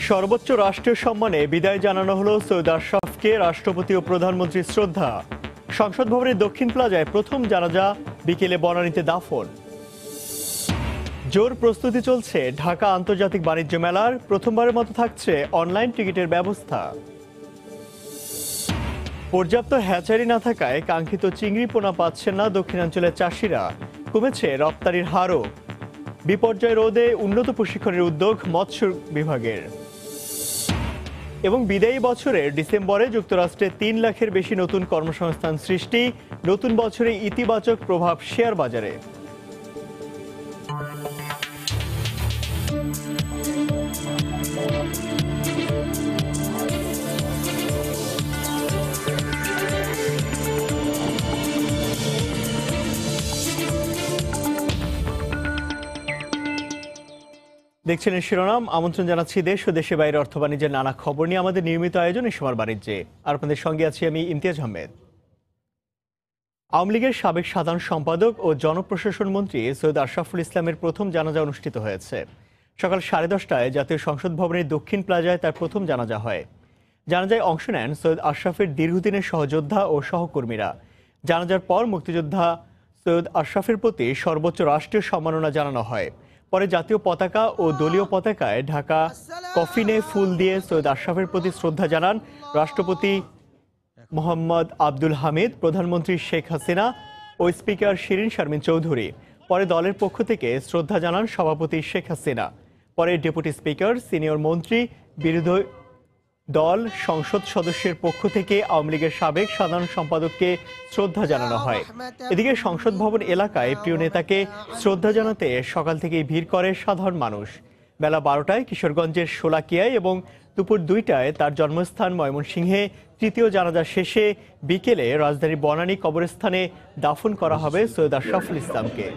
সর্বোচ্চ রাষ্ট্রীয় সম্মানে বিদায় জানানো হলো সৈয়দ আশরাফকে। রাষ্ট্রপতি ও প্রধানমন্ত্রীর শ্রদ্ধা। সংসদ ভবনের দক্ষিণ প্লাজায় প্রথম জানাজা, বিকেলে বনানীতে দাফন। জোর প্রস্তুতি চলছে ঢাকা আন্তর্জাতিক বাণিজ্য মেলার। প্রথমবারের মতো থাকছে অনলাইন টিকিটের ব্যবস্থা। পর্যাপ্ত হ্যাচারি না থাকায় কাঙ্ক্ষিত চিংড়ি পোনা পাচ্ছেন না দক্ষিণাঞ্চলের চাষিরা। কমেছে রপ্তানির হারও। বিপর্যয় রোধে উন্নত প্রশিক্ষণের উদ্যোগ মৎস্য বিভাগের। এবং বিদায়ী বছরের ডিসেম্বরে যুক্তরাষ্ট্রে ৩ লাখের বেশি নতুন কর্মসংস্থান সৃষ্টি। নতুন বছরে ইতিবাচক প্রভাব শেয়ার বাজারে। দেখছেন শিরোনাম। আমন্ত্রণ জানাচ্ছি দেশ ও দেশের বাইরে অর্থ বাণিজ্যের নানা খবর নিয়ে আমাদের নিয়মিত আয়োজন এই সময় বাণিজ্যে। আর আপনাদের সঙ্গে আছি আমি ইমতিয়াজ আহমেদ। আওয়ামী লীগের সাবেক সাধারণ সম্পাদক ও জনপ্রশাসন মন্ত্রী সৈয়দ আশরাফুল ইসলামের প্রথম জানাজা অনুষ্ঠিত হয়েছে। সকাল 10:30টায় জাতীয় সংসদ ভবনের দক্ষিণ প্লাজায় তার প্রথম জানাজা হয়। জানাজায় অংশ নেন সৈয়দ আশরাফের দীর্ঘদিনের সহযোদ্ধা ও সহকর্মীরা। জানাজার পর মুক্তিযোদ্ধা সৈয়দ আশরাফের প্রতি সর্বোচ্চ রাষ্ট্রীয় সম্মাননা জানানো হয়। পরে জাতীয় পতাকা ও দলীয় পতাকায় ঢাকা কফিনে ফুল দিয়ে সৈয়দ আশরাফের প্রতি শ্রদ্ধা জানান রাষ্ট্রপতি মোহাম্মদ আব্দুল হামিদ, প্রধানমন্ত্রী শেখ হাসিনা ও স্পিকার শিরিন শারমিন চৌধুরী। পরে দলের পক্ষ থেকে শ্রদ্ধা জানান সভাপতি শেখ হাসিনা। পরে ডেপুটি স্পিকার, সিনিয়র মন্ত্রী, বিরোধী দল সংসদ সদস্যের পক্ষ থেকে আওয়ামী লীগের সাবেক সাধারণ সম্পাদককে শ্রদ্ধা জানানো হয়। এদিকে সংসদ ভবন এলাকায় প্রিয় নেতাকে শ্রদ্ধা জানাতে সকাল থেকেই ভিড় করে সাধারণ মানুষ। বেলা 12টায় কিশোরগঞ্জের শোলাকিয়ায় এবং দুপুর 2টায় তার জন্মস্থান ময়মনসিংহে তৃতীয় জানাজা শেষে বিকেলে রাজধানীর বনানী কবরস্থানে দাফন করা হবে সৈয়দ আশরাফুল ইসলামকে।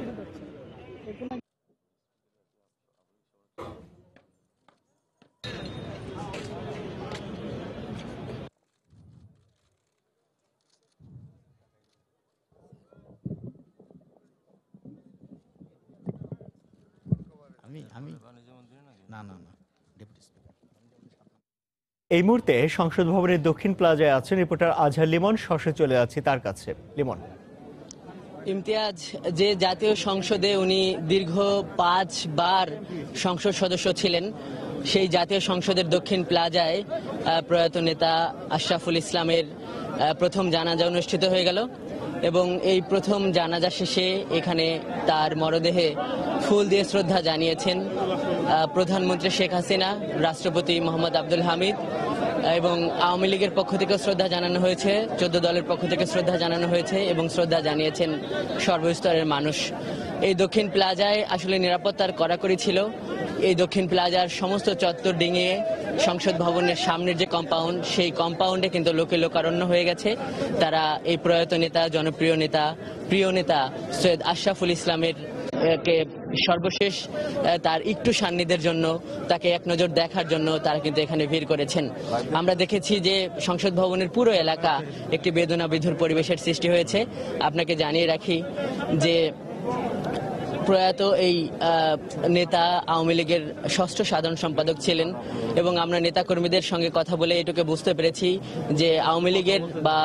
এই মুহূর্তে সংসদ ভবনের দক্ষিণ প্লাজায় আছেন রিপোর্টার আজহার লিমন। সরাসরি চলে যাচ্ছি তার কাছে। লিমন। ইমতিয়াজ, যে জাতীয় সংসদে উনি দীর্ঘ 5 বার সংসদ সদস্য ছিলেন, সেই জাতীয় সংসদের দক্ষিণ প্লাজায় প্রয়াত নেতা আশরাফুল ইসলামের প্রথম জানাজা অনুষ্ঠিত হয়ে গেল এবং এই প্রথম জানাজা শেষে এখানে তার মরদেহে ফুল দিয়ে শ্রদ্ধা জানিয়েছেন প্রধানমন্ত্রী শেখ হাসিনা, রাষ্ট্রপতি মোহাম্মদ আব্দুল হামিদ এবং আওয়ামী লীগের পক্ষ থেকে শ্রদ্ধা জানানো হয়েছে, 14 দলের পক্ষ থেকে শ্রদ্ধা জানানো হয়েছে এবং শ্রদ্ধা জানিয়েছেন সর্বস্তরের মানুষ। এই দক্ষিণ প্লাজায় আসলে নিরাপত্তার কড়াকড়ি ছিল। এই দক্ষিণ প্লাজার সমস্ত চত্বর ডিঙিয়ে সংসদ ভবনের সামনের যে কম্পাউন্ড, সেই কম্পাউন্ডে কিন্তু লোকে লোকারণ্য হয়ে গেছে। তারা এই প্রয়াত নেতা, জনপ্রিয় নেতা, প্রিয় নেতা সৈয়দ আশরাফুল ইসলামের কে সর্বশেষ তার একটু সান্নিধ্যের জন্য, তাকে এক নজর দেখার জন্য তারা কিন্তু এখানে ভিড় করেছেন। আমরা দেখেছি যে সংসদ ভবনের পুরো এলাকা একটি বেদনাবিধুর পরিবেশের সৃষ্টি হয়েছে। আপনাকে জানিয়ে রাখি যে প্রয়াত এই নেতা আওয়ামী লীগের 6ষ্ঠ সাধারণ সম্পাদক ছিলেন এবং আমরা নেতাকর্মীদের সঙ্গে কথা বলে এটুকু বুঝতে পেরেছি যে আওয়ামী লীগের বা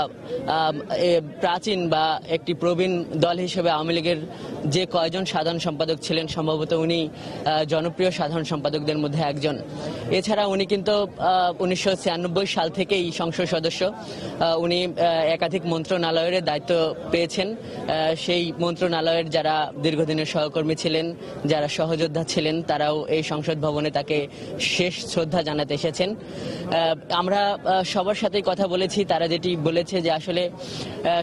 প্রাচীন বা একটি প্রবীণ দল হিসেবে আওয়ামী লীগের যে কয়জন সাধারণ সম্পাদক ছিলেন, সম্ভবত উনি জনপ্রিয় সাধারণ সম্পাদকদের মধ্যে একজন। এছাড়া উনি কিন্তু 1996 সাল থেকেই সংসদ সদস্য। উনি একাধিক মন্ত্রণালয়ের দায়িত্ব পেয়েছেন। সেই মন্ত্রণালয়ের যারা দীর্ঘদিনের সহকর্মী ছিলেন, যারা সহযোদ্ধা ছিলেন, তারাও এই সংসদ ভবনে তাকে শেষ শ্রদ্ধা জানাতে এসেছেন। আমরা সবার সাথেই কথা বলেছি, তারা যেটি বলেছে যে আসলে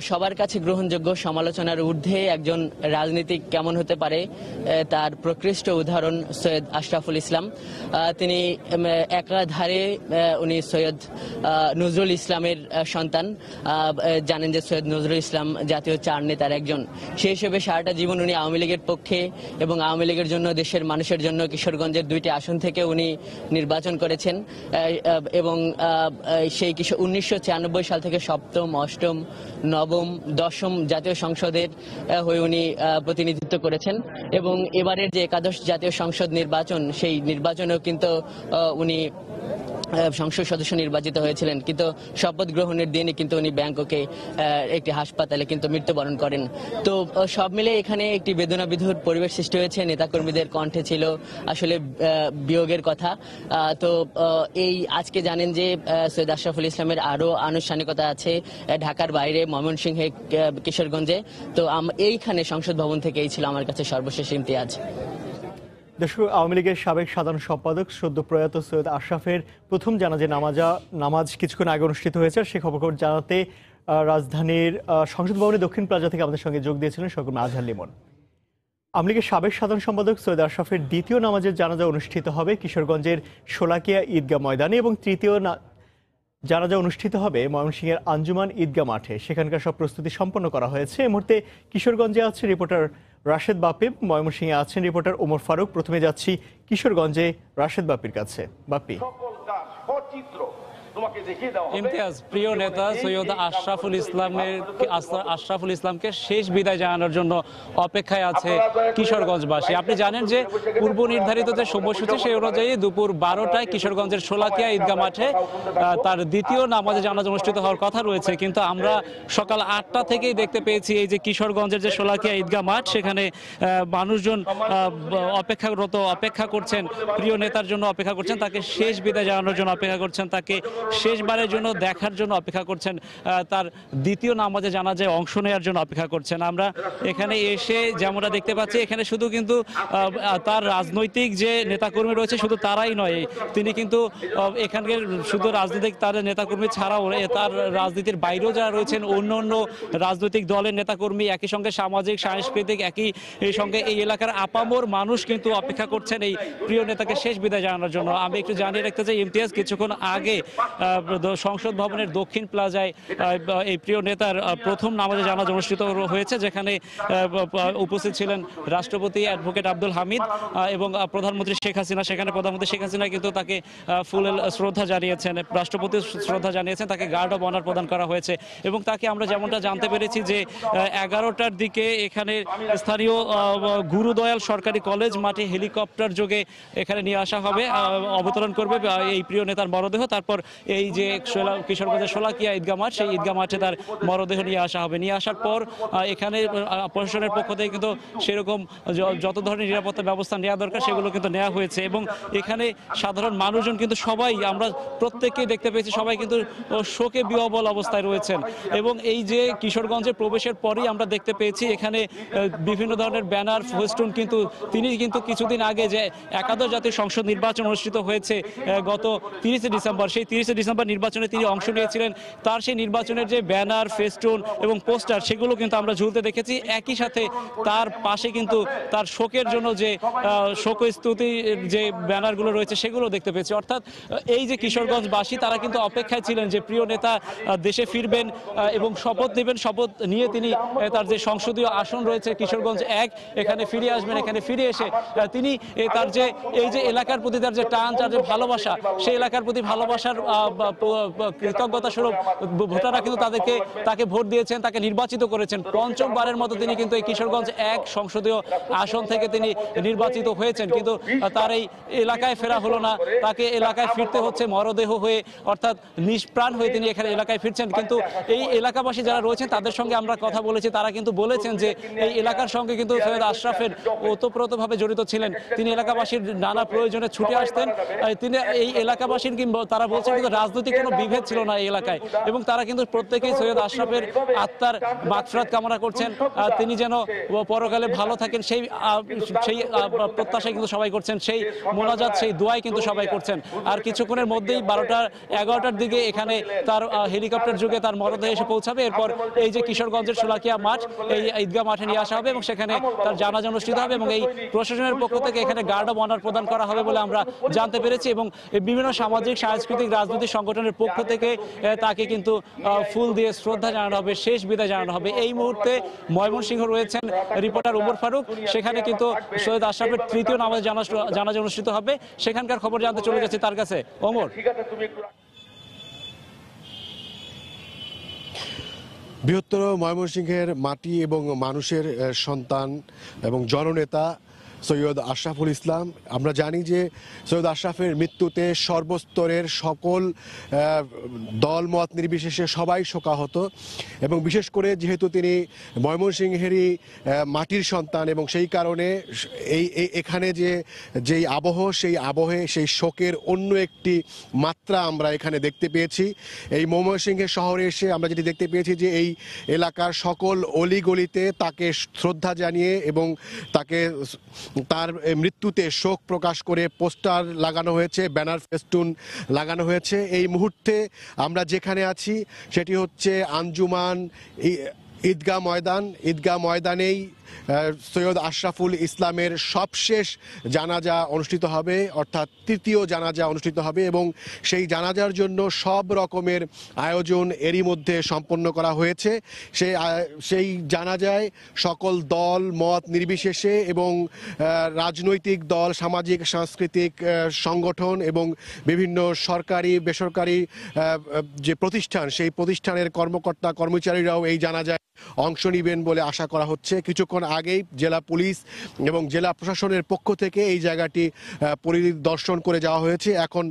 সবার কাছে গ্রহণযোগ্য, সমালোচনার ঊর্ধ্বে একজন রাজনীতিক কেমন হতে পারে তার প্রকৃষ্ট উদাহরণ সৈয়দ আশরাফুল ইসলাম। তিনি একাধারে উনি সৈয়দ নজরুল ইসলামের সন্তান। জানেন যে সৈয়দ নজরুল ইসলাম জাতীয় 4 নেতার একজন। সেই হিসেবে সারাটা জীবন উনি আওয়ামী লীগের পক্ষে এবং আওয়ামী লীগের জন্য, দেশের মানুষের জন্য কিশোরগঞ্জের 2টি আসন থেকে উনি নির্বাচন করেছেন এবং সেই 1996 সাল থেকে 7ম, 8ম, 9ম, 10ম জাতীয় সংসদের হয়ে উনি প্রতিনিধিত্ব করেছেন এবং এবারের যে 11শ জাতীয় সংসদ নির্বাচন, সেই নির্বাচনেও কিন্তু উনি সংসদ সদস্য নির্বাচিত হয়েছিলেন, কিন্তু শপথ গ্রহণের দিনই কিন্তু উনি ব্যাংককে একটি হাসপাতালে কিন্তু মৃত্যুবরণ করেন। তো সব মিলে এখানে একটি বেদনাবিধুর পরিবেশ সৃষ্টি হয়েছে। নেতাকর্মীদের কণ্ঠে ছিল আসলে বিয়োগের কথা। তো এই আজকে জানেন যে সৈয়দ আশরাফুল ইসলামের আরো আনুষ্ঠানিকতা আছে ঢাকার বাইরে, ময়মনসিংহে, কিশোরগঞ্জে। তো এইখানে সংসদ ভবন থেকেই ছিল আমার কাছে সর্বশেষ ইমতিয়াজ। দর্শক, আওয়ামী লীগের সাবেক সাধারণ সম্পাদক সদ্য প্রয়াত সৈয়দ আশরাফের প্রথম জানাজা নামাজ কিছুক্ষণ আগে অনুষ্ঠিত হয়েছে। সে খবর জানাতে রাজধানীর সংসদ ভবনের দক্ষিণ প্লাজা থেকে আমাদের সঙ্গে যোগ দিয়েছিলেন সহকর্মী আজহার লিমন। আওয়ামী লীগের সাবেক সাধারণ সম্পাদক সৈয়দ আশরাফের দ্বিতীয় নামাজের জানাজা অনুষ্ঠিত হবে কিশোরগঞ্জের শোলাকিয়া ঈদগাহ ময়দানে এবং তৃতীয় জানাজা অনুষ্ঠিত হবে ময়মনসিংহের আঞ্জুমান ঈদগাহ মাঠে। সেখানকার সব প্রস্তুতি সম্পন্ন করা হয়েছে। এই মুহূর্তে কিশোরগঞ্জে আছে রিপোর্টার রাশেদ বাপি, ময়মনসিংহে আছেন রিপোর্টার ওমর ফারুক। প্রথমে যাচ্ছি কিশোরগঞ্জে রাশেদ বাপির কাছে। বাপি। ইমতিয়াজ, প্রিয় নেতা সৈয়দ আশরাফুল ইসলামকে শেষ বিদায় জানানোর জন্য অপেক্ষায় আছে কিশোরগঞ্জবাসী। আপনি জানেন যে পূর্ব নির্ধারিত যে সময়সূচি সেই অনুযায়ী দুপুর 12টায় কিশোরগঞ্জের শোলাকিয়া ঈদগাহ মাঠে তার দ্বিতীয় নামাজে জানাজা অনুষ্ঠিত হওয়ার কথা রয়েছে, কিন্তু আমরা সকাল 8টা থেকেই দেখতে পেয়েছি এই যে কিশোরগঞ্জের যে শোলাকিয়া ঈদগাহ মাঠ, সেখানে মানুষজন অপেক্ষা করছেন, প্রিয় নেতার জন্য অপেক্ষা করছেন, তাকে শেষ বিদায় জানানোর জন্য অপেক্ষা করছেন, তাকে শেষবারের জন্য দেখার জন্য অপেক্ষা করছেন, তার দ্বিতীয় নামাজে জানাজায় অংশ নেওয়ার জন্য অপেক্ষা করছেন। আমরা এখানে এসে যেমনটা দেখতে পাচ্ছি, এখানে শুধু কিন্তু তার রাজনৈতিক যে নেতাকর্মী রয়েছে শুধু তারাই নয়, তিনি কিন্তু এখানকার শুধু রাজনৈতিক তার নেতাকর্মী ছাড়াও তার রাজনীতির বাইরেও যারা রয়েছেন অন্য অন্য রাজনৈতিক দলের নেতাকর্মী, একই সঙ্গে সামাজিক সাংস্কৃতিক, একই সঙ্গে এই এলাকার আপামর মানুষ কিন্তু অপেক্ষা করছেন এই প্রিয় নেতাকে শেষ বিদায় জানানোর জন্য। আমি একটু জানিয়ে রাখতে চাই ইমতিয়াজ, কিছুক্ষণ আগে সংসদ ভবনের দক্ষিণ প্লাজায় এই প্রিয় নেতার প্রথম নামাজে জানাজা অনুষ্ঠিত হয়েছে, যেখানে উপস্থিত ছিলেন রাষ্ট্রপতি অ্যাডভোকেট আব্দুল হামিদ এবং প্রধানমন্ত্রী শেখ হাসিনা। সেখানে প্রধানমন্ত্রী শেখ হাসিনা কিন্তু তাকে ফুল শ্রদ্ধা জানিয়েছেন, রাষ্ট্রপতি শ্রদ্ধা জানিয়েছেন, তাকে গার্ড অব অনার প্রদান করা হয়েছে এবং তাকে আমরা যেমনটা জানতে পেরেছি যে 11টার দিকে এখানে স্থানীয় গুরুদয়াল সরকারি কলেজ মাঠে হেলিকপ্টার যোগে এখানে নিয়ে আসা হবে, অবতরণ করবে এই প্রিয় নেতার মরদেহ। তারপর এই যে কিশোরগঞ্জের শোলাকিয়া ঈদগাহ মাঠ, সেই ঈদগাহ মাঠে তার মরদেহ নিয়ে আসা হবে। নিয়ে আসার পর এখানে প্রশাসনের পক্ষ থেকে কিন্তু সেরকম যত ধরনের নিরাপত্তা ব্যবস্থা নেওয়া দরকার সেগুলো কিন্তু নেওয়া হয়েছে এবং এখানে সাধারণ মানুষজন কিন্তু সবাই, আমরা প্রত্যেককেই দেখতে পেয়েছি, সবাই কিন্তু শোকে বিহ্বল অবস্থায় রয়েছেন এবং এই যে কিশোরগঞ্জে প্রবেশের পরই আমরা দেখতে পেয়েছি এখানে বিভিন্ন ধরনের ব্যানার, ফেস্টুন, কিন্তু তিনি কিন্তু কিছুদিন আগে যে একাদশ জাতীয় সংসদ নির্বাচন অনুষ্ঠিত হয়েছে গত 30 ডিসেম্বর, সেই 30 ডিসেম্বর নির্বাচনে তিনি অংশ নিয়েছিলেন, তার সেই নির্বাচনের যে ব্যানার, ফেস্টুন এবং পোস্টার সেগুলো কিন্তু আমরা ঝুলতে দেখেছি। একই সাথে তার পাশে কিন্তু তার শোকের জন্য যে শোকস্তুতি যে ব্যানারগুলো রয়েছে সেগুলো দেখতে পেয়েছি। অর্থাৎ এই যে কিশোরগঞ্জবাসী তারা কিন্তু অপেক্ষায় ছিলেন যে প্রিয় নেতা দেশে ফিরবেন এবং শপথ নেবেন, শপথ নিয়ে তিনি তার যে সংসদীয় আসন রয়েছে কিশোরগঞ্জ 1 এখানে ফিরে আসবেন। এখানে ফিরে এসে তিনি তার যে এই যে এলাকার প্রতি তার যে টান, তার যে ভালোবাসা, সেই এলাকার প্রতি ভালোবাসার কৃতজ্ঞতা স্বরূপ ভোটাররা কিন্তু তাকে ভোট দিয়েছেন, তাকে নির্বাচিত করেছেন। পঞ্চমবারের মতো তিনি কিন্তু এই কিশোরগঞ্জ 1 সংসদীয় আসন থেকে তিনি নির্বাচিত হয়েছেন, কিন্তু তার এই এলাকায় ফেরা হলো না, তাকে এলাকায় ফিরতে হচ্ছে মরদেহ হয়ে, অর্থাৎ নিষ্প্রাণ হয়ে তিনি এখানে এলাকায় ফিরছেন। কিন্তু এই এলাকাবাসী যারা রয়েছেন তাদের সঙ্গে আমরা কথা বলেছি, তারা কিন্তু বলেছেন যে এই এলাকার সঙ্গে কিন্তু সৈয়দ আশরাফের ওতপ্রোতভাবে জড়িত ছিলেন, তিনি এলাকাবাসীর নানা প্রয়োজনে ছুটে আসতেন, তিনি এই এলাকাবাসীর কিংবা তারা বলছেন কিন্তু রাজনৈতিক কোনো বিভেদ ছিল না এই এলাকায় এবং তারা কিন্তু প্রত্যেকেই সৈয়দ আশরাফের আত্মার মাগফিরাত কামনা করছেন, তিনি যেন পরকালে ভালো থাকেন সেই প্রত্যাশাই কিন্তু সবাই করছেন, সেই মোনাজাত, সেই দোয়াই কিন্তু সবাই করছেন। আর কিছুক্ষণের মধ্যেই 11টার দিকে এখানে তার হেলিকপ্টার যুগে তার মরদেহ এসে পৌঁছাবে। এরপর এই যে কিশোরগঞ্জের শোলাকিয়া মাঠ, এই ঈদগাহ মাঠে নিয়ে আসা হবে এবং সেখানে তার জানাজা অনুষ্ঠিত হবে এবং এই প্রশাসনের পক্ষ থেকে এখানে গার্ড অব অনার প্রদান করা হবে বলে আমরা জানতে পেরেছি এবং বিভিন্ন সামাজিক, সাংস্কৃতিক, রাজনৈতিক সংগঠনের পক্ষ থেকে তাকে কিন্তু ফুল দিয়ে শ্রদ্ধা জানানো হবে, শেষ বিদায় জানানো হবে। এই মুহূর্তে ময়মনসিংহ রয়েছেন রিপোর্টার ওমর ফারুক, সেখানে কিন্তু সৈয়দ আশরাফের তৃতীয় নামাজে জানাজা অনুষ্ঠিত হবে, সেখানকার খবর জানতে চলে যাচ্ছে তার কাছে। ওমর। বৃহত্তর ময়মনসিংহের মাটি এবং মানুষের সন্তান এবং জননেতা সৈয়দ আশরাফুল ইসলাম। আমরা জানি যে সৈয়দ আশরাফের মৃত্যুতে সর্বস্তরের সকল দল মত নির্বিশেষে সবাই শোকাহত, এবং বিশেষ করে যেহেতু তিনি ময়মনসিংহেরই মাটির সন্তান, এবং সেই কারণে এখানে যেই আবহ, সেই আবহে সেই শোকের অন্য একটি মাত্রা আমরা এখানে দেখতে পেয়েছি। এই ময়মনসিংহের শহরে এসে আমরা যেটি দেখতে পেয়েছি যে এই এলাকার সকল অলিগলিতে তাকে শ্রদ্ধা জানিয়ে এবং তার মৃত্যুতে শোক প্রকাশ করে পোস্টার লাগানো হয়েছে, ব্যানার ফেস্টুন লাগানো হয়েছে। এই মুহূর্তে আমরা যেখানে আছি সেটি হচ্ছে আঞ্জুমান ঈদগাহ ময়দানেই সৈয়দ আশরাফুল ইসলামের সবশেষ জানাজা অনুষ্ঠিত হবে, অর্থাৎ তৃতীয় জানাজা অনুষ্ঠিত হবে, এবং সেই জানাজার জন্য সব রকমের আয়োজন এরই মধ্যে সম্পন্ন করা হয়েছে। সেই জানাজায় সকল দল মত নির্বিশেষে এবং রাজনৈতিক দল, সামাজিক সাংস্কৃতিক সংগঠন এবং বিভিন্ন সরকারি বেসরকারি যে প্রতিষ্ঠান, সেই প্রতিষ্ঠানের কর্মকর্তা কর্মচারীরাও এই জানাজায় অংশ নেবেন বলে আশা করা হচ্ছে। কিছুক্ষণ আগেই জেলা পুলিশ এবং জেলা প্রশাসনের পক্ষ থেকে এই জায়গাটি পরিদর্শন করে যাওয়া হয়েছে। এখন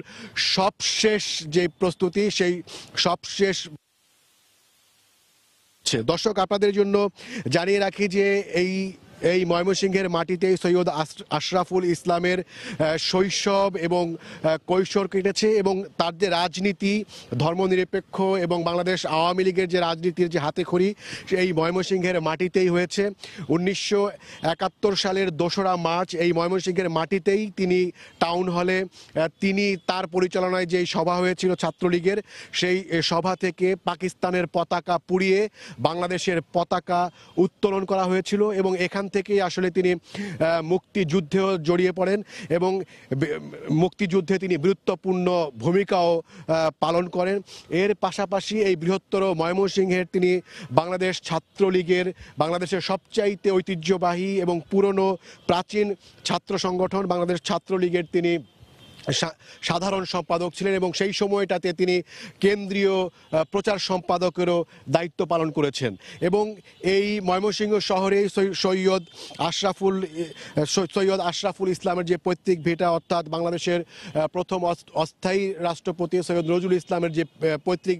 সবশেষ যে প্রস্তুতি, সেই সবশেষ দর্শক আপনাদের জন্য জানিয়ে রাখি যে এই ময়মনসিংহের মাটিতেই সৈয়দ আশরাফুল ইসলামের শৈশব এবং কৈশোর কেটেছে, এবং তার যে রাজনীতি, ধর্মনিরপেক্ষ এবং বাংলাদেশ আওয়ামী লীগের যে রাজনীতির যে হাতেখড়ি, এই ময়মনসিংহের মাটিতেই হয়েছে। 1971 সালের 2রা মার্চ এই ময়মনসিংহের মাটিতেই তিনি টাউন হলে তার পরিচালনায় যেই সভা হয়েছিল ছাত্রলীগের, সেই সভা থেকে পাকিস্তানের পতাকা পুড়িয়ে বাংলাদেশের পতাকা উত্তোলন করা হয়েছিল, এবং এখান থেকেই আসলে তিনি মুক্তিযুদ্ধেও জড়িয়ে পড়েন, এবং মুক্তিযুদ্ধে তিনি গুরুত্বপূর্ণ ভূমিকাও পালন করেন। এর পাশাপাশি এই বৃহত্তর ময়মনসিংহের তিনি বাংলাদেশ ছাত্রলীগের, বাংলাদেশের সবচাইতে ঐতিহ্যবাহী এবং পুরনো প্রাচীন ছাত্র সংগঠন বাংলাদেশ ছাত্রলীগের তিনি সাধারণ সম্পাদক ছিলেন, এবং সেই সময়টাতে তিনি কেন্দ্রীয় প্রচার সম্পাদকেরও দায়িত্ব পালন করেছেন। এবং এই ময়মনসিংহ শহরে সৈয়দ আশরাফুল ইসলামের যে পৈতৃক ভিটা, অর্থাৎ বাংলাদেশের প্রথম অস্থায়ী রাষ্ট্রপতি সৈয়দ নজরুল ইসলামের যে পৈতৃক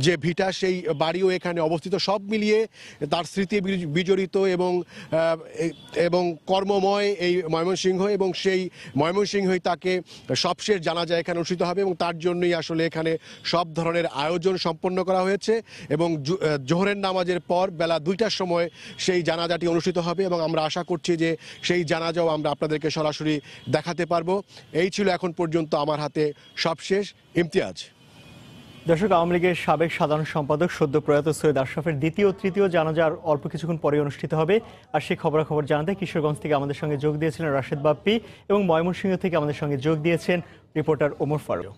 যে ভিটা, সেই বাড়িও এখানে অবস্থিত। সব মিলিয়ে তার স্মৃতি বিজড়িত এবং কর্মময় এই ময়মনসিংহ, এবং সেই ময়মনসিংহই তাকে সবশেষ জানাজা এখানে অনুষ্ঠিত হবে, এবং তার জন্যই আসলে এখানে সব ধরনের আয়োজন সম্পন্ন করা হয়েছে। এবং জোহরের নামাজের পর বেলা 2টার সময় সেই জানাজাটি অনুষ্ঠিত হবে, এবং আমরা আশা করছি যে সেই জানাজাও আমরা আপনাদেরকে সরাসরি দেখাতে পারবো। এই ছিল এখন পর্যন্ত আমার হাতে সবশেষ। ইমতিয়াজ। দর্শক, আওয়ামী লীগের সাবেক সাধারণ সম্পাদক সদ্য প্রয়াত সৈয়দ আশরাফের দ্বিতীয় তৃতীয় জানাজার অল্প কিছুক্ষণ পরে অনুষ্ঠিত হবে। আর সেই খবরাখবর জানাতে কিশোরগঞ্জ থেকে আমাদের সঙ্গে যোগ দিয়েছিলেন রাশেদ বাপ্পি, এবং ময়মনসিংহ থেকে আমাদের সঙ্গে যোগ দিয়েছেন রিপোর্টার ওমর ফারুক।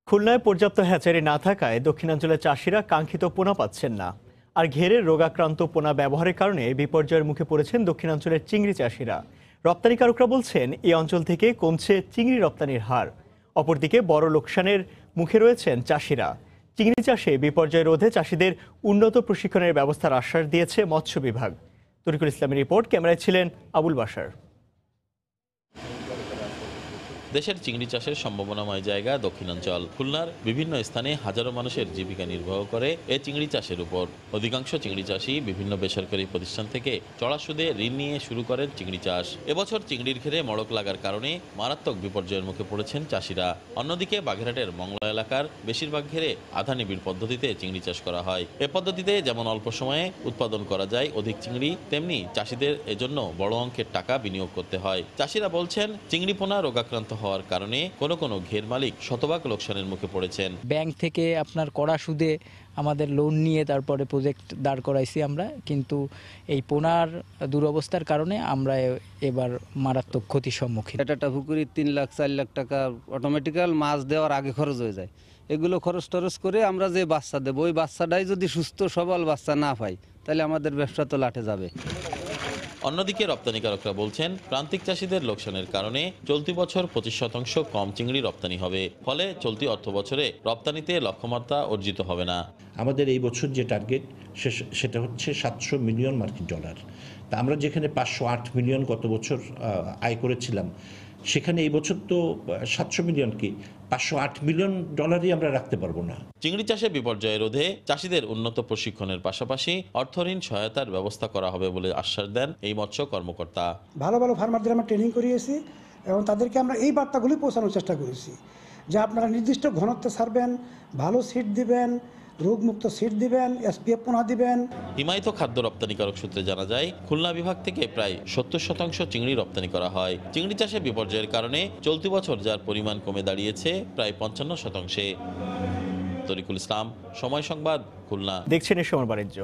খুলনায় পর্যাপ্ত হ্যাচারি না থাকায় দক্ষিণাঞ্চলের চাষিরা কাঙ্ক্ষিত পোনা পাচ্ছেন না, আর ঘেরে রোগাক্রান্ত পোনা ব্যবহারের কারণে বিপর্যয়ের মুখে পড়েছেন দক্ষিণাঞ্চলের চিংড়ি চাষিরা। রপ্তানিকারকরা বলছেন এই অঞ্চল থেকে কমছে চিংড়ি রপ্তানির হার। অপরদিকে বড় লোকসানের মুখে রয়েছেন চাষিরা। চিংড়ি চাষে বিপর্যয় রোধে চাষিদের উন্নত প্রশিক্ষণের ব্যবস্থার আশ্বাস দিয়েছে মৎস্য বিভাগ। তরিকুল ইসলামের রিপোর্ট, ক্যামেরায় ছিলেন আবুল বাশার। দেশের চিংড়ি চাষের সম্ভাবনাময় জায়গা দক্ষিণাঞ্চল। খুলনার বিভিন্ন স্থানে হাজারো মানুষের জীবিকা নির্বাহ করে এই চিংড়ি চাষের উপর। অধিকাংশ চিংড়ি চাষী বিভিন্ন বেসরকারি প্রতিষ্ঠান থেকে চড়া সুদে ঋণ নিয়ে শুরু করেন চিংড়ি চাষ। এবছর চিংড়ির ঘেরে মড়ক লাগার কারণে মারাত্মক বিপর্যয়ের মুখে পড়েছেন চাষিরা। অন্যদিকে বাগেরহাটের মংলা এলাকার বেশিরভাগ ঘেরে আধা নিবিড় পদ্ধতিতে চিংড়ি চাষ করা হয়। এ পদ্ধতিতে যেমন অল্প সময়ে উৎপাদন করা যায় অধিক চিংড়ি, তেমনি চাষিদের এজন্য বড় অঙ্কের টাকা বিনিয়োগ করতে হয়। চাষিরা বলছেন চিংড়ি পোনা রোগাক্রান্ত হওয়ার কারণে কোনো ঘের মালিক শতভাগ লোকসানের মুখে পড়েছেন। ব্যাংক থেকে আপনার কড়া সুদে আমাদের লোন নিয়ে তারপরে প্রজেক্ট দাঁড় করাইছি আমরা, কিন্তু এই পোনার দুরবস্থার কারণে আমরা এবার মারাত্মক ক্ষতির সম্মুখীন। একটা পুকুরি 3 লাখ 4 লাখ টাকা অটোমেটিক্যাল মাছ দেওয়ার আগে খরচ হয়ে যায়। এগুলো খরচ টরচ করে আমরা যে বাচ্চা দেবো, ওই বাচ্চাটাই যদি সুস্থ সবল বাচ্চা না পাই, তাহলে আমাদের ব্যবসা তো লাটে যাবে। অন্যদিকে রপ্তানিকারকরা বলছেন প্রান্তিক চাষিদের লোকসানের কারণে চলতি বছর 25% কম চিংড়ি রপ্তানি হবে, ফলে চলতি অর্থ বছরে রপ্তানিতে লক্ষ্যমাত্রা অর্জিত হবে না। আমাদের এই বছর যে টার্গেট সেটা হচ্ছে 700 মিলিয়ন মার্কিন ডলার। তা আমরা যেখানে 508 মিলিয়ন গত বছর আয় করেছিলাম, সেখানে এই বছর তো 700 মিলিয়ন কি 508 মিলিয়ন ডলারই আমরা রাখতে পারবো না। চিংড়ি চাষে বিপর্যয় রোধে চাষিদের উন্নত প্রশিক্ষণের পাশাপাশি অর্থঋণ সহায়তার ব্যবস্থা করা হবে বলে আশ্বাস দেন এই মৎস্য কর্মকর্তা। ভালো ভালো ফার্মারদের আমরা ট্রেনিং করিয়েছি এবং তাদেরকে আমরা এই বার্তাগুলি পৌঁছানোর চেষ্টা করেছি যে আপনারা নির্দিষ্ট ঘনত্বে ছাড়বেন, ভালো সিড দিবেন, রোগমুক্ত সিড দিবেন, SPF পোনা দিবেন। হিমায়িত খাদ্য রপ্তানিকারক সূত্রে জানা যায় খুলনা বিভাগ থেকে প্রায় 70% চিংড়ি রপ্তানি করা হয়। চিংড়ি চাষে বিপর্যয়ের কারণে চলতি বছর যার পরিমাণ কমে দাঁড়িয়েছে প্রায় 55%। তরিকুল ইসলাম, সময় সংবাদ, খুলনা। দেখছেন এই সময় বাণিজ্য।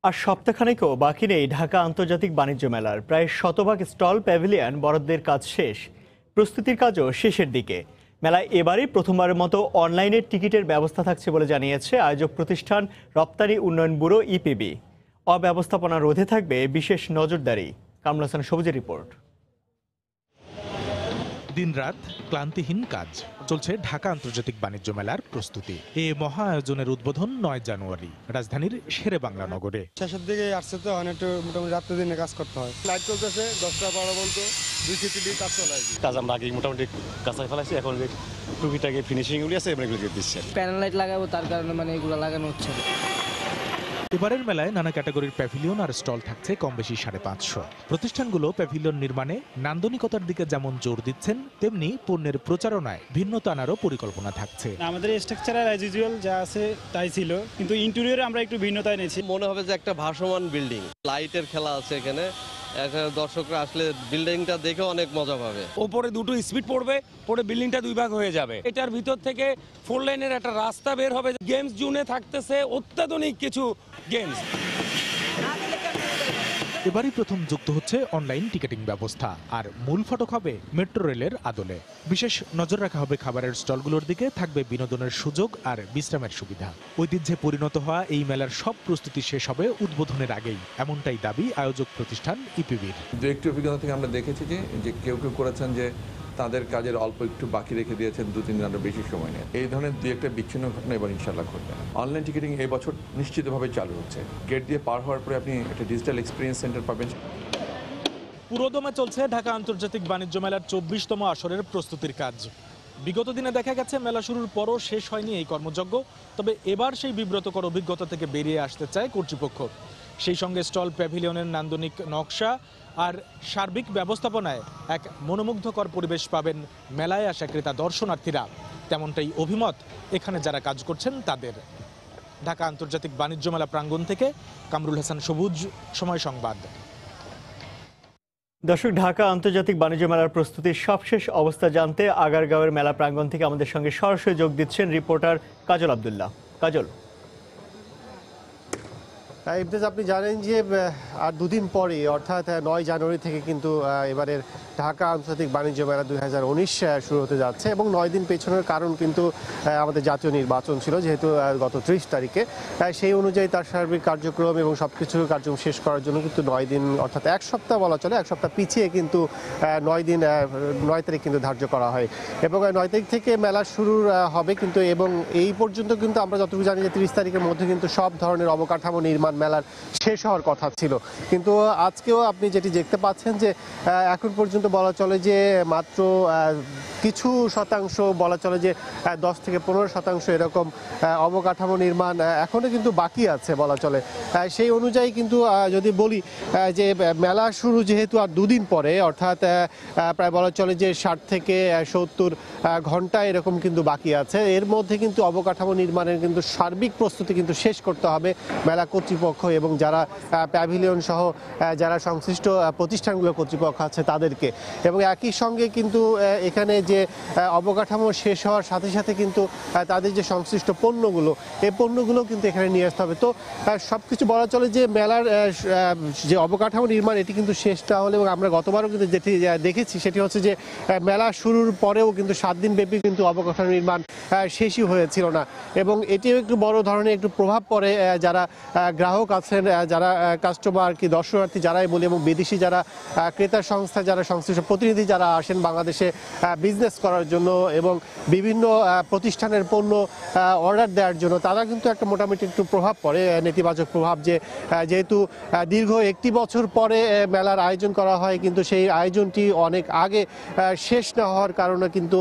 আর সপ্তাহখানেকও বাকি নেই ঢাকা আন্তর্জাতিক বাণিজ্য মেলার। প্রায় শতভাগ স্টল, প্যাভিলিয়ন বরাদ্দের কাজ শেষ, প্রস্তুতির কাজও শেষের দিকে। মেলায় এবারই প্রথমবারের মতো অনলাইনে টিকিটের ব্যবস্থা থাকছে বলে জানিয়েছে আয়োজক প্রতিষ্ঠান রপ্তানি উন্নয়ন ব্যুরো EPB। অব্যবস্থাপনা রোধে থাকবে বিশেষ নজরদারি। কামরুল হাসান সবুজের রিপোর্ট। দিনরাত ক্লান্তিহীন কাজ চলছে ঢাকা আন্তর্জাতিক বাণিজ্য মেলার প্রস্তুতি। এই মহা আয়োজনের উদ্বোধন 9 জানুয়ারি রাজধানীর শেরে বাংলা নগরে। শেষের দিকে আসছে তো একটু মোটামুটি রাত্রে দিনে কাজ করতে হয়। লাইট চলতেছে 10টা 12 পর্যন্ত 250 দিন কাজ চলে আসবে। কাজ আমরা আগে মোটামুটি কাঁচাই ফেলাইছি, এখন যে টুকিটাকে ফিনিশিং গুলি আছে এগুলো দিচ্ছে। প্যানেল লাইট লাগাবো, তার কারণে মানে এগুলো লাগানো হচ্ছে। এবারের মেলায় নানা ক্যাটাগরির প্যাভিলিয়ন আর স্টল থাকছে কম বেশি 550। প্রতিষ্ঠানগুলো প্যাভিলিয়ন নির্মাণে নান্দনিকতার দিকে যেমন জোর দিচ্ছেন, তেমনি পণ্যের প্রচারণায় ভিন্নতা আনারও পরিকল্পনা থাকছে। আমাদের স্ট্রাকচারাল অ্যাজ ইউজুয়াল যা আছে তাই ছিল, কিন্তু ইন্টেরিয়রে আমরা একটু ভিন্নতা এনেছি। মনে হবে যে একটা ভাসমান বিল্ডিং, লাইটের খেলা আছে এখানে। দর্শকরা আসলে বিল্ডিংটা দেখে অনেক মজা পাবে। ওপরে দুটো স্পিড পড়বে, পরে বিল্ডিংটা 2 ভাগ হয়ে যাবে। এটার ভিতর থেকে 4 লাইনের একটা রাস্তা বের হবে। গেমস জোনে থাকতেছে অত্যাধুনিক কিছু গেমস। এবারই প্রথম যুক্ত হচ্ছে অনলাইন টিকেটিং ব্যবস্থা, আর মূল ফটক হবে মেট্রো রেলের আদলে। বিশেষ নজর রাখা হবে খাবারের স্টলগুলোর দিকে, থাকবে বিনোদনের সুযোগ আর বিশ্রামের সুবিধা। ঐতিহ্যে পরিণত হওয়া এই মেলার সব প্রস্তুতি শেষ হবে উদ্বোধনের আগেই, এমনটাই দাবি আয়োজক প্রতিষ্ঠান EPBর। দু একটি অভিজ্ঞতা থেকে আমরা দেখেছি যে কেউ করেছেন যে তাদের কাজের অল্প একটু বাকি রেখে দিয়েছেন 2-3 দিন আরও বেশি সময় নেয়। এই ধরনের 2-একটা বিচ্ছিন্ন ঘটনা এবার ইনশাল্লাহ ঘটবে না। অনলাইন টিকিটিং এই বছর নিশ্চিতভাবে চালু হচ্ছে। গেট দিয়ে পার হওয়ার পরে আপনি একটা ডিজিটাল এক্সপিরিয়েন্স সেন্টার পাবেন। পুরোদমে চলছে ঢাকা আন্তর্জাতিক বাণিজ্য মেলার 24তম আসরের প্রস্তুতির কাজ। বিগত দিনে দেখা গেছে মেলা শুরুর পরও শেষ হয়নি এই কর্মযজ্ঞ, তবে এবার সেই বিব্রতকর অভিজ্ঞতা থেকে বেরিয়ে আসতে চায় কর্তৃপক্ষ। সেই সঙ্গে স্টল, প্যাভিলিয়নের নান্দনিক নকশা আর সার্বিক ব্যবস্থাপনায় এক মনোমুগ্ধকর পরিবেশ পাবেন মেলায় আসা ক্রেতা দর্শনার্থীরা। তেমনটাই অভিমত এখানে যারা কাজ করছেন তাদের। ঢাকা আন্তর্জাতিক বাণিজ্য মেলা প্রাঙ্গণ থেকে কামরুল হাসান সবুজ, সময় সংবাদ। দর্শক, ঢাকা আন্তর্জাতিক বাণিজ্য মেলার প্রস্তুতির সবশেষ অবস্থা জানতে আগারগাঁওয়ের মেলা প্রাঙ্গণ থেকে আমাদের সঙ্গে সরাসরি যোগ দিচ্ছেন রিপোর্টার কাজল আব্দুল্লাহ। কাজল। ইমতিয়াজ, আপনি জানেন যে আর দুদিন পরে অর্থাৎ 9 জানুয়ারি থেকে কিন্তু এবারের ঢাকা আন্তর্জাতিক বাণিজ্য মেলা 2019 শুরু হতে যাচ্ছে এবং 9 দিন পেছনের কারণ কিন্তু আমাদের জাতীয় নির্বাচন ছিল, যেহেতু গত 30 তারিখে। সেই অনুযায়ী তার সার্বিক কার্যক্রম এবং সবকিছু কার্যক্রম শেষ করার জন্য কিন্তু 9 দিন অর্থাৎ 1 সপ্তাহ বলা চলে, 1 সপ্তাহ পিছিয়ে কিন্তু 9 তারিখ কিন্তু ধার্য করা হয় এবং 9 তারিখ থেকে মেলা শুরু হবে কিন্তু। এবং এই পর্যন্ত কিন্তু আমরা যতটুকু জানি যে 30 তারিখের মধ্যে কিন্তু সব ধরনের অবকাঠামো নির্মাণ মেলার শেষ হওয়ার কথা ছিল, কিন্তু আজকেও আপনি যেটি দেখতে পাচ্ছেন যে এখন পর্যন্ত বলা চলে যে মাত্র কিছু শতাংশ, বলা চলে যে 10 থেকে 15% এরকম অবকাঠামো নির্মাণ এখনো কিন্তু বাকি আছে বলা চলে। সেই অনুযায়ী কিন্তু যদি বলি যে মেলা শুরু যেহেতু আর দুদিন পরে, অর্থাৎ প্রায় বলা চলে যে 60 থেকে 70 ঘন্টা এরকম কিন্তু বাকি আছে। এর মধ্যে কিন্তু অবকাঠামো নির্মাণের কিন্তু সার্বিক প্রস্তুতি কিন্তু শেষ করতে হবে মেলা কর্তৃপক্ষ এবং যারা প্যাভিলিয়ন সহ যারা সংশ্লিষ্ট প্রতিষ্ঠানগুলো কর্তৃপক্ষ আছে তাদেরকে। এবং একই সঙ্গে কিন্তু এখানে যে অবকাঠামো শেষ হওয়ার সাথে সাথে কিন্তু তাদের যে সংশ্লিষ্ট পণ্যগুলো, এই পণ্যগুলো কিন্তু এখানে নিয়ে আসতে হবে। তো সব কিছু বলা চলে যে মেলার যে অবকাঠামো নির্মাণ এটি কিন্তু শেষ না হলে, এবং আমরা গতবারও কিন্তু যেটি দেখেছি সেটি হচ্ছে যে মেলা শুরুর পরেও কিন্তু 7 দিন ব্যাপী কিন্তু অবকাঠামো নির্মাণ শেষই হয়েছিল না। এবং এটিও একটু বড় ধরনের একটু প্রভাব পড়ে যারা গ্রাহক গ্রাহক আছেন, যারা কাস্টমার কি দর্শনার্থী যারাই বলি, এবং বিদেশি যারা ক্রেতা সংস্থা, যারা সংশ্লিষ্ট প্রতিনিধি যারা আসেন বাংলাদেশে বিজনেস করার জন্য এবং বিভিন্ন প্রতিষ্ঠানের পণ্য অর্ডার দেওয়ার জন্য, তারা কিন্তু একটা মোটামুটি একটু প্রভাব পড়ে, নেতিবাচক প্রভাব। যেহেতু দীর্ঘ একটি বছর পরে মেলার আয়োজন করা হয়, কিন্তু সেই আয়োজনটি অনেক আগে শেষ না হওয়ার কারণে কিন্তু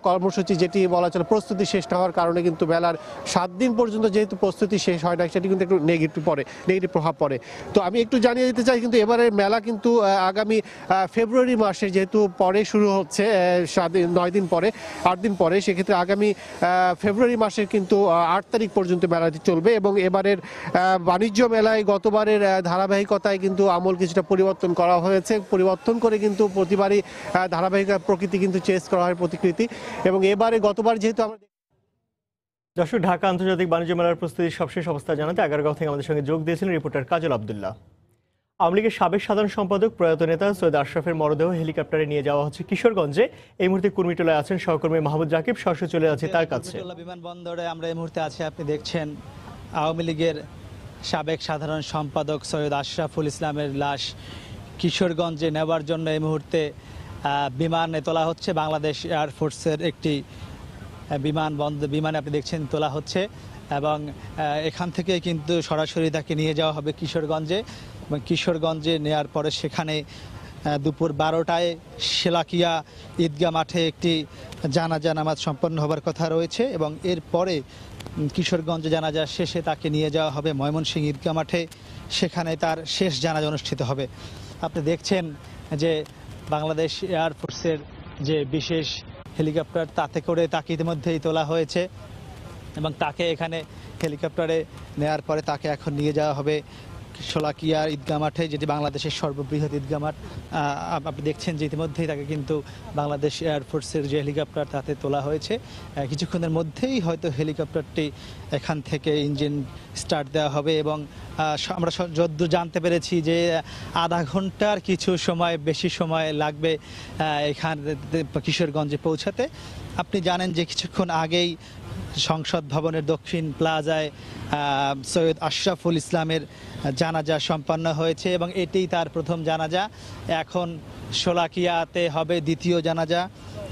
কর্মসূচি যেটি বলা চলে প্রস্তুতি শেষ না হওয়ার কারণে কিন্তু মেলার 7 দিন পর্যন্ত যেহেতু প্রস্তুতি শেষ হয় না, সেটি কিন্তু একটু নেগেটিভ প্রভাব পড়ে। তো আমি একটু জানিয়ে দিতে চাই, কিন্তু এবারের মেলা কিন্তু আগামী ফেব্রুয়ারি মাসে যেহেতু পরে শুরু হচ্ছে, 8 দিন পরে, সেক্ষেত্রে আগামী ফেব্রুয়ারি মাসের কিন্তু 8 তারিখ পর্যন্ত মেলাটি চলবে। এবং এবারের বাণিজ্য মেলায় গতবারের ধারাবাহিকতায় কিন্তু আমল কিছুটা পরিবর্তন করা হয়েছে, পরিবর্তন করে কিন্তু প্রতিবারই ধারাবাহিক প্রকৃতি কিন্তু চেঞ্জ করা হয় প্রতিকৃতি। এবং এবারে গতবার যেহেতু আমরা দর্শক, ঢাকা আন্তর্জাতিক বাণিজ্য মেলার প্রস্তুতির সবশেষ অবস্থা জানাতে আগারগাঁও থেকে আমাদের সঙ্গে যোগ দিয়েছিলেন রিপোর্টার কাজল আব্দুল্লাহ। আওয়ামী লীগের সাবেক সাধারণ সম্পাদক প্রয়াত নেতা সৈয়দ আশরাফের মরদেহ হেলিকপ্টারে নিয়ে যাওয়া হচ্ছে কিশোরগঞ্জে। এই মুহূর্তে কুর্মিটোলায় আছেন সহকর্মী মাহমুদ রাকিব, সরাসরি চলে যাচ্ছে তার কাছে। বিমানবন্দরে আমরা এই মুহূর্তে আছি, আপনি দেখছেন আওয়ামী লীগের সাবেক সাধারণ সম্পাদক সৈয়দ আশরাফুল ইসলামের লাশ কিশোরগঞ্জে নেওয়ার জন্য এই মুহূর্তে বিমানে তোলা হচ্ছে। বাংলাদেশ এয়ারফোর্সের একটি বিমানে আপনি দেখছেন তোলা হচ্ছে, এবং এখান থেকে কিন্তু সরাসরি তাকে নিয়ে যাওয়া হবে কিশোরগঞ্জে। এবং কিশোরগঞ্জে নেওয়ার পরে সেখানে দুপুর 12টায় শেলাকিয়া ঈদগাহ মাঠে একটি জানাজা নামাজ সম্পন্ন হবার কথা রয়েছে, এবং এরপরে কিশোরগঞ্জে জানাজা শেষে তাকে নিয়ে যাওয়া হবে ময়মনসিংহ ঈদগাহ মাঠে, সেখানে তার শেষ জানাজা অনুষ্ঠিত হবে। আপনি দেখছেন যে বাংলাদেশ এয়ারফোর্সের যে বিশেষ হেলিকপ্টার, তাতে করে তাকে ইতিমধ্যেই তোলা হয়েছে, এবং তাকে এখানে হেলিকপ্টারে নেওয়ার পরে তাকে এখন নিয়ে যাওয়া হবে শোলাকিয়া ঈদগাহ মাঠে, যেটি বাংলাদেশের সর্ববৃহৎ ঈদগাহ মাঠ। আপনি দেখছেন যে ইতিমধ্যেই তাকে কিন্তু বাংলাদেশ এয়ারফোর্সের যে হেলিকপ্টার তাতে তোলা হয়েছে। কিছুক্ষণের মধ্যেই হয়তো হেলিকপ্টারটি এখান থেকে ইঞ্জিন স্টার্ট দেওয়া হবে, এবং আমরা যদ্দূর জানতে পেরেছি যে আধা ঘন্টার কিছু সময় বেশি সময় লাগবে এখানে কিশোরগঞ্জে পৌঁছাতে। আপনি জানেন যে কিছুক্ষণ আগেই সংসদ ভবনের দক্ষিণ প্লাজায় সৈয়দ আশরাফুল ইসলামের জানাজা সম্পন্ন হয়েছে, এবং এটি তার প্রথম জানাজা। এখন শোলাকিয়াতে হবে দ্বিতীয় জানাজা,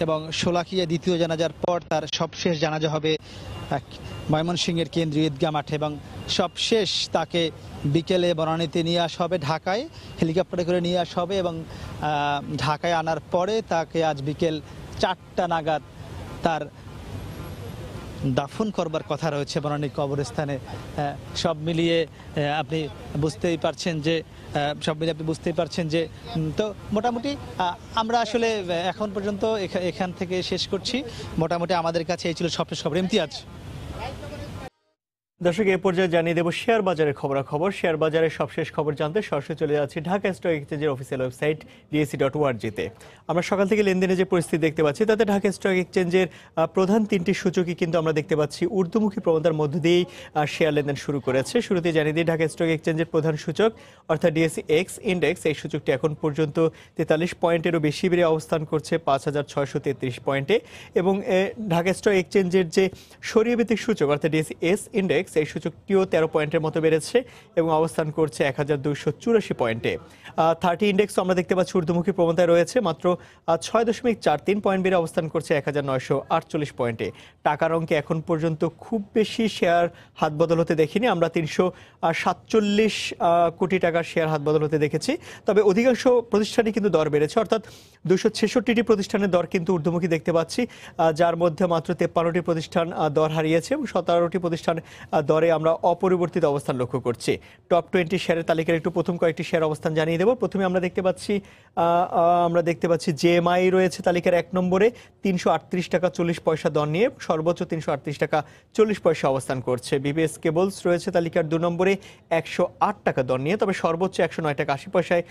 এবং শোলাকিয়া দ্বিতীয় জানাজার পর তার সবশেষ জানাজা হবে ময়মনসিংহের কেন্দ্রীয় ঈদগাহ মাঠে, এবং সবশেষ তাকে বিকেলে বনানীতে নিয়ে আসা হবে, ঢাকায় হেলিকপ্টারে করে নিয়ে আসা হবে, এবং ঢাকায় আনার পরে তাকে আজ বিকেল 4টা নাগাদ তার দাফন করবার কথা রয়েছে বনানী কবরস্থানে। সব মিলিয়ে আপনি বুঝতেই পারছেন যে তো মোটামুটি আমরা আসলে এখন পর্যন্ত এখান থেকে শেষ করছি। মোটামুটি আমাদের কাছে এই ছিল সবশেষ খবর। ইমতিয়াজ। দর্শক, এ পর্যায়ে জানিয়ে দেব শেয়ার বাজারের খবরাখবর। শেয়ার বাজারের সবশেষ খবর জানতে সরাসরি চলে যাচ্ছি ঢাকা স্টক এক্সচেঞ্জের অফিসিয়াল ওয়েবসাইট dse.org-তে। আমরা সকাল থেকে লেনদেনে যে পরিস্থিতি দেখতে পাচ্ছি, তাতে ঢাকা স্টক এক্সচেঞ্জের প্রধান 3টি সূচকই কিন্তু আমরা দেখতে পাচ্ছি ঊর্ধ্বমুখী প্রবণতার মধ্য দিয়েই শেয়ার লেনদেন শুরু করেছে। শুরুতে জানিয়ে দিই, ঢাকা স্টক এক্সচেঞ্জের প্রধান সূচক অর্থাৎ DSE-X ইন্ডেক্স, এই সূচকটি এখন পর্যন্ত 43 পয়েন্টেরও বেশি বেড়ে অবস্থান করছে 5633 পয়েন্টে। এবং ঢাকা স্টক এক্সচেঞ্জের যে সরিয়ে সূচক অর্থাৎ DSE-S ইন্ডেক্স, এই সূচকটিও 13 পয়েন্টের মতো বেড়েছে এবং অবস্থান করছে 1284 পয়েন্টে। 30 ইন্ডেক্স আমরা দেখতে পাচ্ছি ঊর্ধ্বমুখী প্রবণতায় রয়েছে, মাত্র 6.43 পয়েন্ট বেড়ে অবস্থান করছে 1948 পয়েন্টে। টাকার অঙ্কে এখন পর্যন্ত খুব বেশি শেয়ার হাত বদল হতে দেখিনি, আমরা 347 কোটি টাকার শেয়ার হাত বদল হতে দেখেছি। তবে অধিকাংশ প্রতিষ্ঠানই কিন্তু দর বেড়েছে, অর্থাৎ 266টি প্রতিষ্ঠানের দর কিন্তু ঊর্ধ্বমুখী দেখতে পাচ্ছি, যার মধ্যে মাত্র 53টি প্রতিষ্ঠান দর হারিয়েছে এবং 17টি প্রতিষ্ঠান দরে আমরা অপরিবর্তিত অবস্থান লক্ষ্য করছি। টপ 20 শেয়ারের তালিকার একটু প্রথম কয়েকটি শেয়ার অবস্থান জানিয়ে দেব। প্রথমে আমরা দেখতে পাচ্ছি জেএমআই রয়েছে তালিকার 1 নম্বরে 338 টাকা 40 পয়সা দর নিয়ে সর্বোচ্চ 338 টাকা 40 পয়সা অবস্থান করছে। বিবিএস কেবলস রয়েছে তালিকার 2 নম্বরে 108 টাকা দর নিয়ে, তবে সর্বোচ্চ 109 টাকা 80 পয়সায়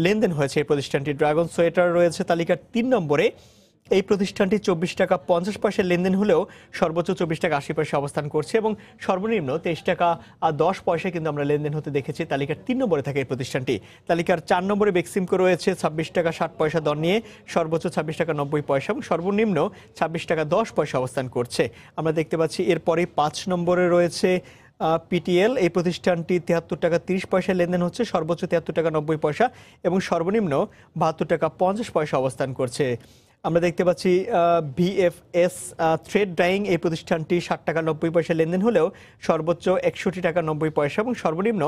লেনদেন হয়েছে এই প্রতিষ্ঠানটি। ড্রাগন সোয়েটার রয়েছে তালিকার 3 নম্বরে, এই প্রতিষ্ঠানটি 24 টাকা 50 পয়সায় লেনদেন হলেও সর্বোচ্চ 24 টাকা 80 পয়সা অবস্থান করছে এবং সর্বনিম্ন 23 টাকা 10 পয়সায় কিন্তু আমরা লেনদেন হতে দেখেছি। তালিকার 3 নম্বরে থাকে এই প্রতিষ্ঠানটি। তালিকার 4 নম্বরে বেক্সিমকো রয়েছে 26 টাকা 60 পয়সা দর নিয়ে সর্বোচ্চ 26 টাকা 90 পয়সা এবং সর্বনিম্ন 26 টাকা 10 পয়সা অবস্থান করছে। আমরা দেখতে পাচ্ছি এরপরে 5 নম্বরে রয়েছে পিটিএল এই প্রতিষ্ঠানটি 73 টাকা 30 পয়সায় লেনদেন হচ্ছে, সর্বোচ্চ 73 টাকা 90 পয়সা এবং সর্বনিম্ন 72 টাকা 50 পয়সা অবস্থান করছে। আমরা দেখতে পাচ্ছি ভিএফএস থ্রেড ডাইং এই প্রতিষ্ঠানটি 60 টাকা 90 পয়সা লেনদেন হলেও সর্বোচ্চ 61 টাকা 90 পয়সা এবং সর্বনিম্ন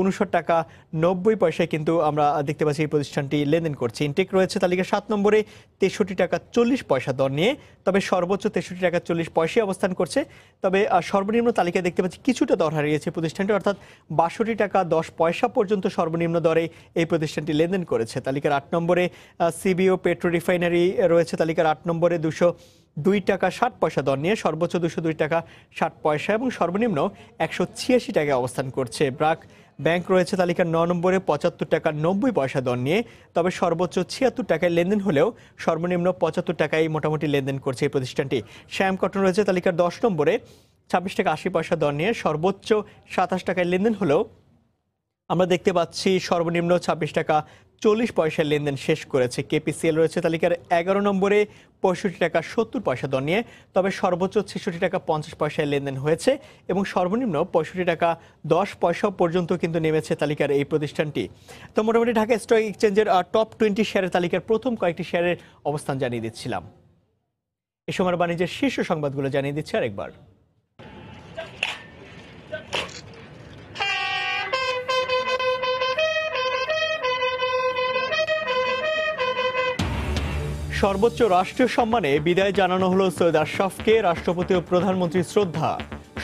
59 টাকা 90 পয়সায় কিন্তু আমরা দেখতে পাচ্ছি এই প্রতিষ্ঠানটি লেনদেন করছে। ইনটেক রয়েছে তালিকা 7 নম্বরে 63 টাকা 40 পয়সা দর নিয়ে, তবে সর্বোচ্চ 63 টাকা 40 পয়সায় অবস্থান করছে। তবে সর্বনিম্ন তালিকায় দেখতে পাচ্ছি কিছুটা দর হারিয়েছে প্রতিষ্ঠানটি, অর্থাৎ 62 টাকা 10 পয়সা পর্যন্ত সর্বনিম্ন দরে এই প্রতিষ্ঠানটি লেনদেন করেছে। তালিকার 8 নম্বরে সিবিও পেট্রো রিফাইনারি রয়েছে তালিকার 8 নম্বরে 202 টাকা 60 পয়সা দর নিয়ে, সর্বোচ্চ 202 টাকা 60 পয়সা এবং সর্বনিম্ন 186 টাকায় অবস্থান করছে। ব্রাক ব্যাংক রয়েছে তালিকার 9 নম্বরে 75 টাকা 90 পয়সা দর নিয়ে, তবে সর্বোচ্চ 76 টাকায় লেনদেন হলেও সর্বনিম্ন 75 টাকায় মোটামুটি লেনদেন করছে এই প্রতিষ্ঠানটি। শ্যাম কটন রয়েছে তালিকার 10 নম্বরে 26 টাকা 80 পয়সা দর নিয়ে, সর্বোচ্চ 27 টাকায় লেনদেন হলেও আমরা দেখতে পাচ্ছি সর্বনিম্ন 26 টাকা 40 পয়সার লেনদেন শেষ করেছে। কেপিসিএল রয়েছে তালিকার 11 নম্বরে 65 টাকা 70 পয়সা দর নিয়ে, তবে সর্বোচ্চ 66 টাকা 50 পয়সায় লেনদেন হয়েছে এবং সর্বনিম্ন 65 টাকা 10 পয়সা পর্যন্ত কিন্তু নেমেছে তালিকার এই প্রতিষ্ঠানটি। তো মোটামুটি ঢাকা স্টক এক্সচেঞ্জের টপ 20 শেয়ারের তালিকার প্রথম কয়েকটি শেয়ারের অবস্থান জানিয়ে দিচ্ছিলাম। এ সময় বাণিজ্যের শীর্ষ সংবাদগুলো জানিয়ে দিচ্ছি আরেকবার। সর্বোচ্চ রাষ্ট্রীয় সম্মানে বিদায় জানানো হলো সৈয়দ আশরাফকে, রাষ্ট্রপতি ও প্রধানমন্ত্রীর শ্রদ্ধা।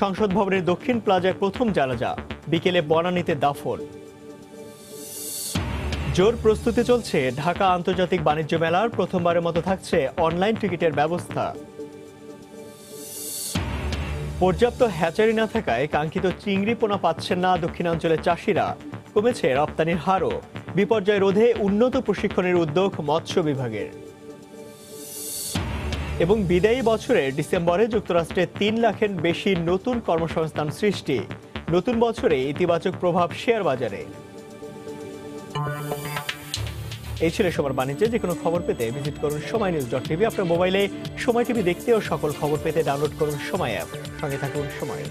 সংসদ ভবনের দক্ষিণ প্লাজায় প্রথম জানাজা, বিকেলে বনানীতে দাফন। জোর প্রস্তুতি চলছে ঢাকা আন্তর্জাতিক বাণিজ্য মেলার, প্রথমবারের মতো থাকছে অনলাইন টিকিটের ব্যবস্থা। পর্যাপ্ত হ্যাচারি না থাকায় কাঙ্ক্ষিত চিংড়ি পোনা পাচ্ছেন না দক্ষিণাঞ্চলের চাষিরা, কমেছে রপ্তানির হারও। বিপর্যয় রোধে উন্নত প্রশিক্ষণের উদ্যোগ মৎস্য বিভাগের। এবং বিদায়ী বছরের ডিসেম্বরে যুক্তরাষ্ট্রে 3 লাখের বেশি নতুন কর্মসংস্থান সৃষ্টি, নতুন বছরে ইতিবাচক প্রভাব শেয়ার বাজারে। এই ছিল সময় বাণিজ্যে। যে কোনো খবর পেতে ভিজিট করুন সময়নিউজ.tv। আপনার মোবাইলে সময় টিভি দেখতে ও সকল খবর পেতে ডাউনলোড করুন সময় অ্যাপ। সঙ্গে থাকুন সময়।